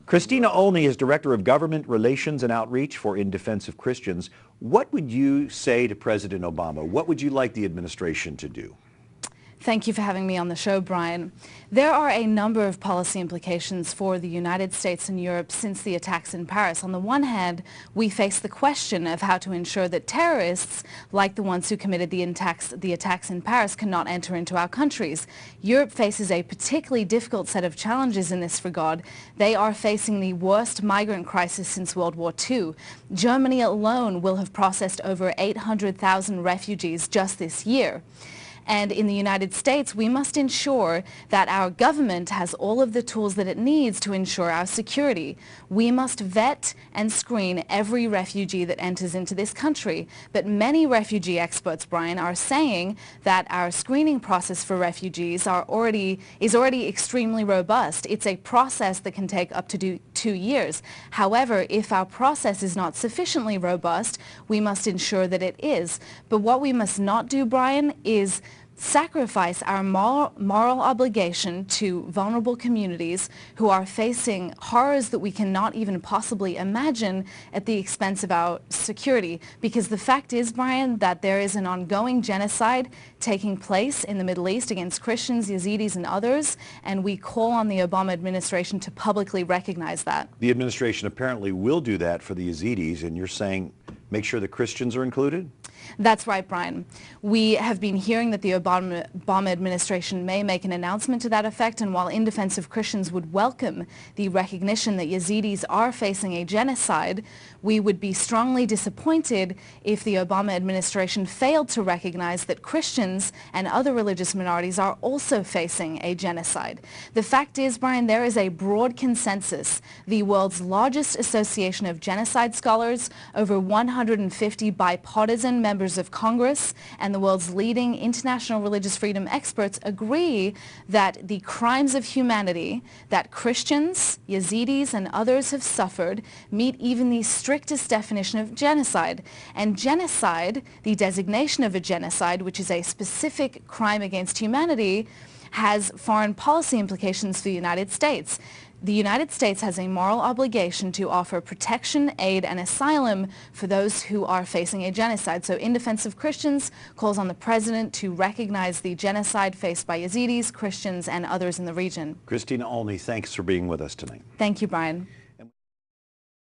Kristina EWTN is Director of Government Relations and Outreach for In Defense of Christians. What would you say to President Obama? What would you like the administration to do? Thank you for having me on the show, Brian. There are a number of policy implications for the United States and Europe since the attacks in Paris. On the one hand, we face the question of how to ensure that terrorists, like the ones who committed the attacks in Paris, cannot enter into our countries. Europe faces a particularly difficult set of challenges in this regard. They are facing the worst migrant crisis since World War II. Germany alone will have processed over 800,000 refugees just this year. And in the United States, we must ensure that our government has all of the tools that it needs to ensure our security. We must vet and screen every refugee that enters into this country. But many refugee experts, Brian, are saying that our screening process for refugees is already extremely robust. It's a process that can take up to 2 years. However, if our process is not sufficiently robust, we must ensure that it is. But what we must not do, Brian, is sacrifice our moral obligation to vulnerable communities who are facing horrors that we cannot even possibly imagine at the expense of our security. Because the fact is, Brian, that there is an ongoing genocide taking place in the Middle East against Christians, Yazidis, and others, and we call on the Obama administration to publicly recognize that. The administration apparently will do that for the Yazidis, and you're saying make sure the Christians are included? That's right, Brian. We have been hearing that the Obama administration may make an announcement to that effect, and while In Defense of Christians would welcome the recognition that Yazidis are facing a genocide, we would be strongly disappointed if the Obama administration failed to recognize that Christians and other religious minorities are also facing a genocide. The fact is, Brian, there is a broad consensus. The world's largest association of genocide scholars, over 150 bipartisan members of Congress, and the world's leading international religious freedom experts agree that the crimes of humanity that Christians, Yazidis, and others have suffered meet even the strictest definition of genocide. And genocide, the designation of a genocide, which is a specific crime against humanity, has foreign policy implications for the United States. The United States has a moral obligation to offer protection, aid, and asylum for those who are facing a genocide. So In Defense of Christians calls on the President to recognize the genocide faced by Yazidis, Christians, and others in the region. Kristina EWTN, thanks for being with us tonight. Thank you, Brian.